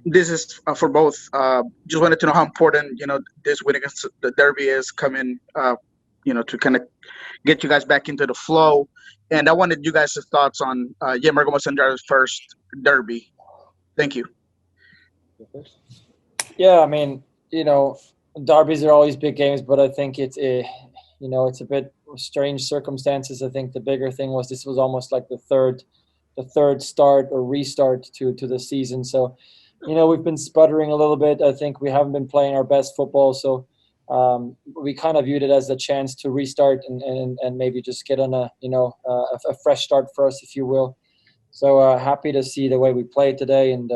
this is for both. Just wanted to know how important this win against the Derby is coming. To kind of get you guys back into the flow. And I wanted you guys' thoughts on Yemer Mosendra's first Derby. Thank you. Yeah, I mean, derbies are always big games, but I think it's a bit strange circumstances. I think the bigger thing was this was almost like the third start or restart to the season. So, we've been sputtering a little bit. I think we haven't been playing our best football. So we kind of viewed it as a chance to restart and maybe just get on a fresh start for us, if you will. So happy to see the way we played today, and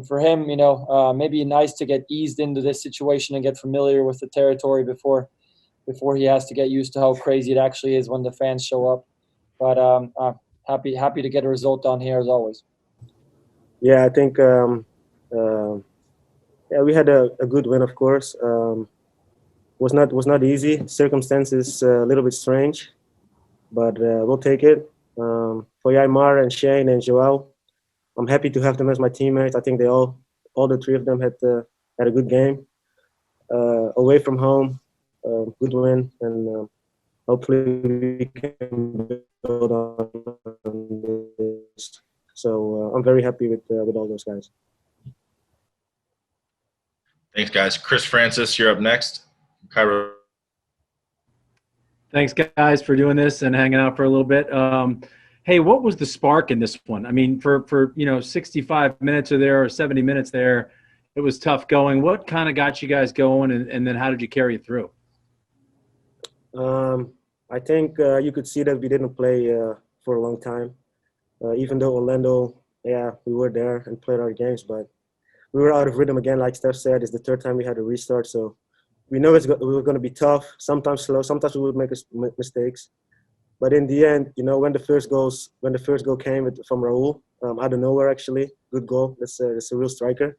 for him, maybe nice to get eased into this situation and get familiar with the territory before he has to get used to how crazy it actually is when the fans show up. But happy to get a result down here as always. Yeah, I think we had a good win, of course. Was not easy. Circumstances a little bit strange, but we'll take it. For Yaimar and Shane and Joao, I'm happy to have them as my teammates. I think all the three of them had a good game. Away from home, good win, and hopefully we can build on this. So I'm very happy with all those guys. Thanks, guys. Chris Francis, you're up next. Cairo. Thanks, guys, for doing this and hanging out for a little bit. Hey, what was the spark in this one? I mean, for 65 minutes or 70 minutes there, it was tough going. What kind of got you guys going, and then how did you carry it through? I think you could see that we didn't play for a long time. Even though Orlando, we were there and played our games, but we were out of rhythm again. Like Steph said, it's the third time we had a restart, so we know we were going to be tough, sometimes slow, sometimes we would make mistakes. But in the end, when the first goal came from Raul, out of nowhere actually, good goal. That's a real striker.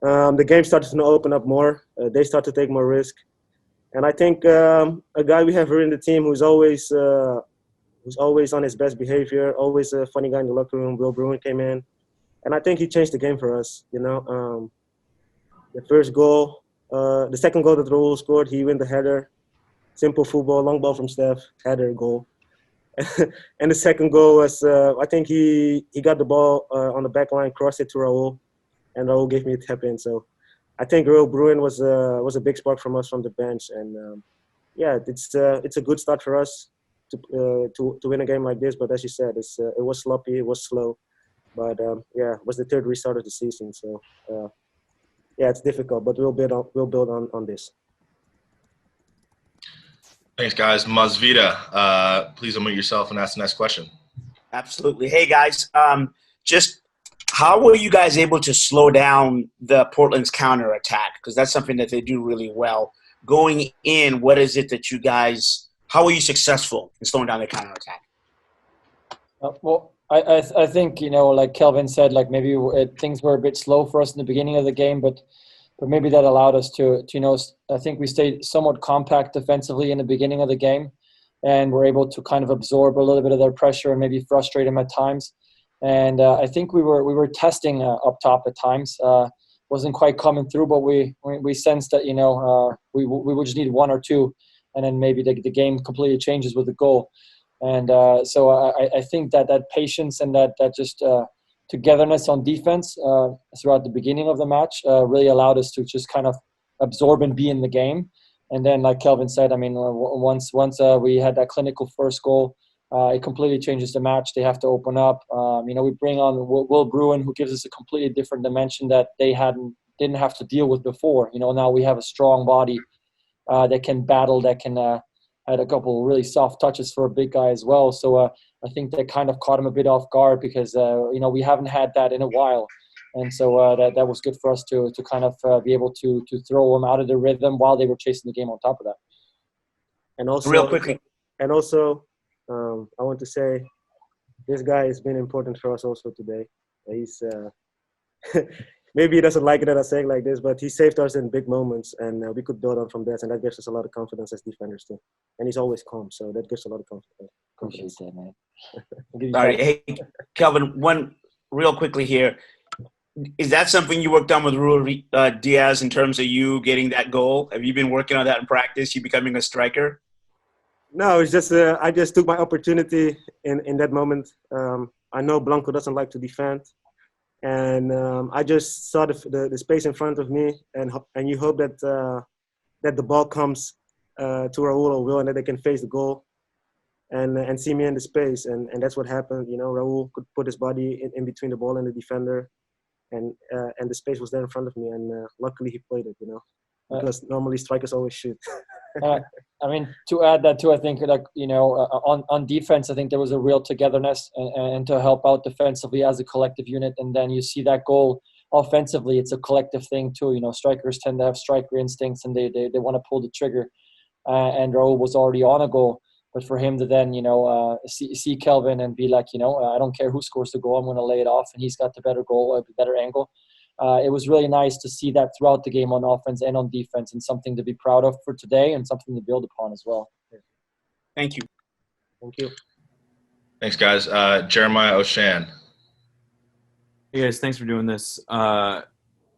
The game started to open up more. They start to take more risk. And I think a guy we have here in the team who's always on his best behavior, always a funny guy in the locker room, Will Bruin came in. And I think he changed the game for us, The first goal, the second goal that Raul scored, he win the header. Simple football, long ball from Steph, header, goal. And the second goal was, I think he got the ball on the back line, crossed it to Raul, and Raul gave me a tap in. So I think Will Bruin was a big spark from us from the bench. And it's a good start for us to win a game like this. But as you said, it was sloppy, it was slow. But it was the third restart of the season. So it's difficult, but we'll build on this. Thanks, guys. Mazvita, please unmute yourself and ask the next question. Absolutely. Hey, guys. Just how were you guys able to slow down the Portland's counterattack? Because that's something that they do really well. Going in, what is it that you guys – how were you successful in slowing down the counterattack? Well, I think, like Kelvin said, like maybe things were a bit slow for us in the beginning of the game, but maybe that allowed us to I think we stayed somewhat compact defensively in the beginning of the game, and were able to kind of absorb a little bit of their pressure and maybe frustrate them at times. And I think we were testing up top at times. Wasn't quite coming through, but we sensed that we would just need one or two, and then maybe the game completely changes with the goal. And so I think that patience and that just togetherness on defense throughout the beginning of the match really allowed us to just kind of absorb and be in the game. And then, like Kelvin said, I mean, once we had that clinical first goal, it completely changes the match. They have to open up. We bring on Will Bruin, who gives us a completely different dimension that they didn't have to deal with before. Now we have a strong body that can battle, that can had a couple of really soft touches for a big guy as well. So I think that kind of caught him a bit off guard because, we haven't had that in a while. And so that was good for us to kind of be able to throw them out of the rhythm while they were chasing the game on top of that. And also, real quickly. And also, I want to say this guy has been important for us also today. He's maybe he doesn't like it that I say it like this, but he saved us in big moments, and we could build on from that, and that gives us a lot of confidence as defenders too. And he's always calm, so that gives a lot of confidence. Man. All right, hey, Kelvin, one real quickly here. is that something you worked on with Raul Diaz in terms of you getting that goal? Have you been working on that in practice? You becoming a striker? No, it's just I just took my opportunity in that moment. I know Blanco doesn't like to defend, and I just saw the space in front of me, and you hope that that the ball comes to Raul or Will, and that they can face the goal and see me in the space, and that's what happened. You know, Raul could put his body in between the ball and the defender, and the space was there in front of me, and luckily he played it. You know, because normally strikers always shoot. I mean, to add that too, I think on defense, I think there was a real togetherness and to help out defensively as a collective unit. And then you see that goal offensively, it's a collective thing too. You know, strikers tend to have striker instincts and they want to pull the trigger. And Raul was already on a goal, but for him to then see Kelvin and be like, I don't care who scores the goal, I'm going to lay it off, and he's got the better goal, a better angle. It was really nice to see that throughout the game on offense and on defense, and something to be proud of for today and something to build upon as well. Thank you. Thank you. Thanks, guys. Jeremiah O'Shan. Hey, guys. Thanks for doing this. What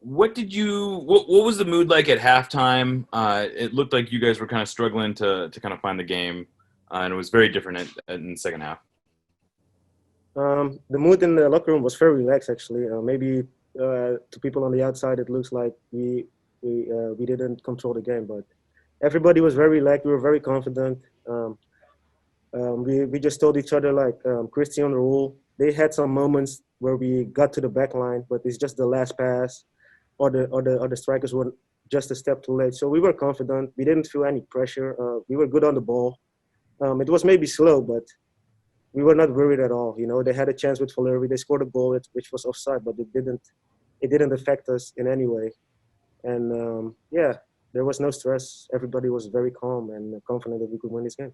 was the mood like at halftime? It looked like you guys were kind of struggling to kind of find the game, and it was very different in the second half. The mood in the locker room was very relaxed, actually. Maybe to people on the outside, it looks like we didn't control the game, but everybody was very relaxed. We were very confident. We just told each other, like Christian and Raul, they had some moments where we got to the back line, but it's just the last pass, or the strikers were just a step too late. So we were confident. We didn't feel any pressure. We were good on the ball. It was maybe slow, but we were not worried at all. You know, they had a chance with Valeri. They scored a goal which was offside, but it didn't affect us in any way. And there was no stress. Everybody was very calm and confident that we could win this game.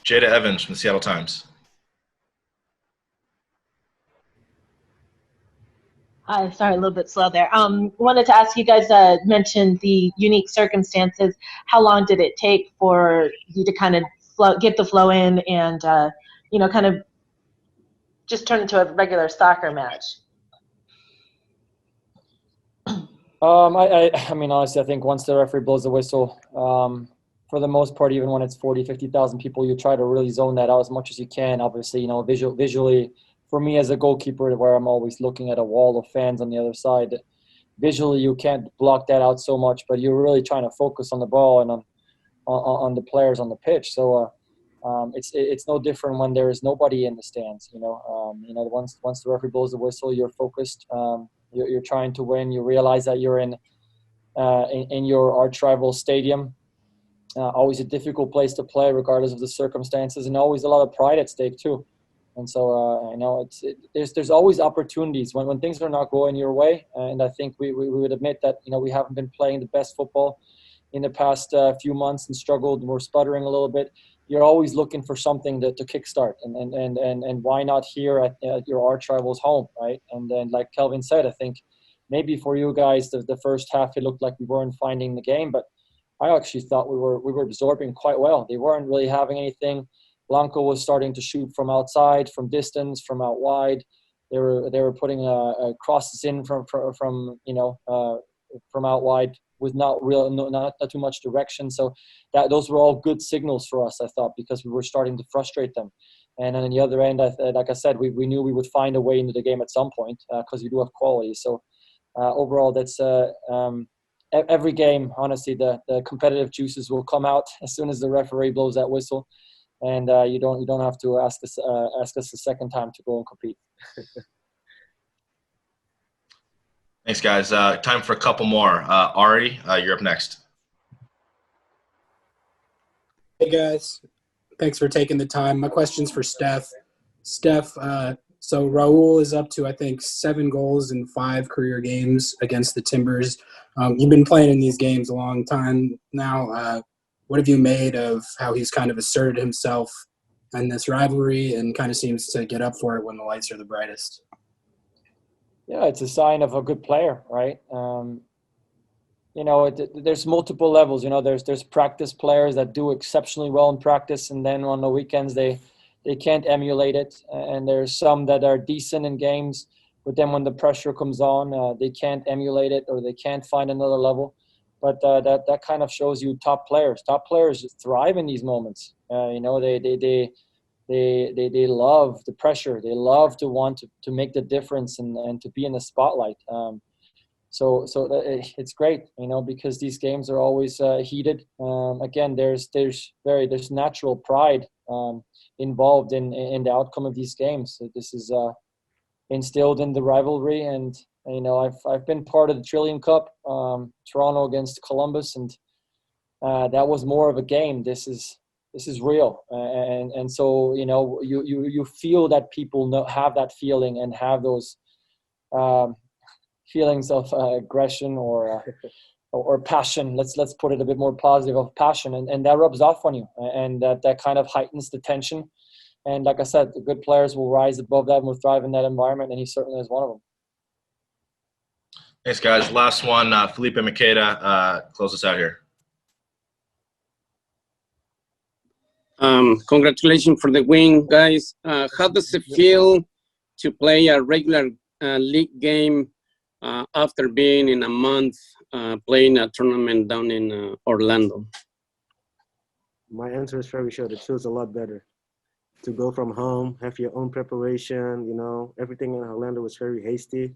Jada Evans from the Seattle Times. Hi, sorry, a little bit slow there. Wanted to ask you guys, mentioned the unique circumstances. How long did it take for you to kind of get the flow in and, kind of just turn into a regular soccer match? I mean, honestly, I think once the referee blows the whistle, for the most part, even when it's 40, 50,000 people, you try to really zone that out as much as you can. Obviously, visually, for me as a goalkeeper, where I'm always looking at a wall of fans on the other side, visually you can't block that out so much, but you're really trying to focus on the ball and on the players on the pitch. So it's no different when there is nobody in the stands. Once the referee blows the whistle, you're focused. You're trying to win. You realize that you're in your arch rival stadium. Always a difficult place to play, regardless of the circumstances, and always a lot of pride at stake too. And so there's always opportunities when things are not going your way. And I think we would admit that we haven't been playing the best football in the past few months and struggled. We're sputtering a little bit. You're always looking for something to kickstart, and why not here at your arch rival's home, right? And then, like Kelvin said, I think maybe for you guys the first half it looked like we weren't finding the game, but I actually thought we were absorbing quite well. They weren't really having anything. Blanco was starting to shoot from outside, from distance, from out wide. They were putting crosses in from out wide with not too much direction. So those were all good signals for us, I thought, because we were starting to frustrate them. And on the other end, like I said, we knew we would find a way into the game at some point because we do have quality. So overall, that's every game. Honestly, the competitive juices will come out as soon as the referee blows that whistle. And you don't have to ask us a second time to go and compete. Thanks, guys. Time for a couple more. Ari, you're up next. Hey, guys. Thanks for taking the time. My question's for Steph. Steph, so Raul is up to, I think, 7 goals in 5 career games against the Timbers. You've been playing in these games a long time now. What have you made of how he's kind of asserted himself in this rivalry and kind of seems to get up for it when the lights are the brightest? Yeah, it's a sign of a good player, right? There's multiple levels. There's practice players that do exceptionally well in practice, and then on the weekends they can't emulate it. And there's some that are decent in games, But then when the pressure comes on, they can't emulate it or they can't find another level. But that kind of shows you top players. Top players thrive in these moments. They love the pressure. They love to want to make the difference and to be in the spotlight. So it's great, because these games are always heated. Again, there's natural pride involved in the outcome of these games. So this is instilled in the rivalry, and I've been part of the Trillium Cup, Toronto against Columbus, and that was more of a game. This is real, and so you feel that people have that feeling and have those feelings of aggression or passion. Let's put it a bit more positive, of passion, and that rubs off on you, and that kind of heightens the tension. And like I said, the good players will rise above that and will thrive in that environment, and he certainly is one of them. Thanks, guys. Last one, Felipe Makeda, close us out here. Congratulations for the win, guys. How does it feel to play a regular league game after being in a month playing a tournament down in Orlando? My answer is very short. It feels a lot better to go from home, have your own preparation. Everything in Orlando was very hasty.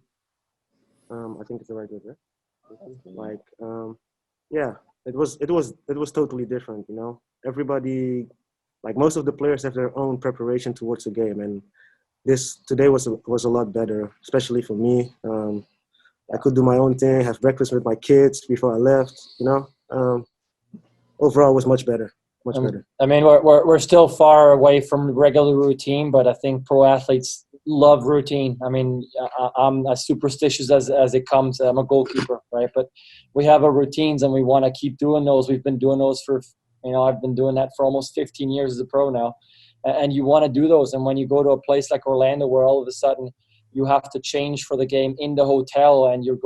I think it's the right word, right? Yeah, it was totally different. Everybody, like most of the players, have their own preparation towards the game, and today was a lot better, especially for me. I could do my own thing, have breakfast with my kids before I left. Overall, it was much better. Much better. I mean, we're still far away from regular routine, but I think pro athletes love routine. I mean, I'm as superstitious as it comes. I'm a goalkeeper, right? But we have our routines, and we want to keep doing those. We've been doing those for, I've been doing that for almost 15 years as a pro now, and you want to do those. And when you go to a place like Orlando, where all of a sudden you have to change for the game in the hotel, and your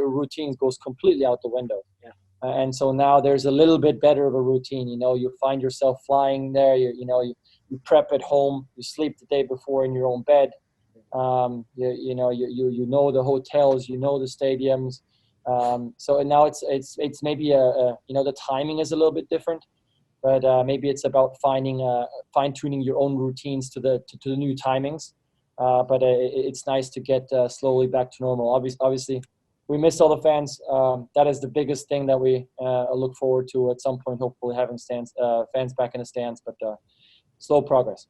routine goes completely out the window. Yeah. And so now there's a little bit better of a routine. You find yourself flying there. You prep at home. You sleep the day before in your own bed. You know the hotels. You know the stadiums. So now it's maybe the timing is a little bit different, but maybe it's about fine tuning your own routines to the new timings. But it's nice to get slowly back to normal. Obviously. We miss all the fans. That is the biggest thing that we look forward to at some point, hopefully having fans back in the stands, but slow progress.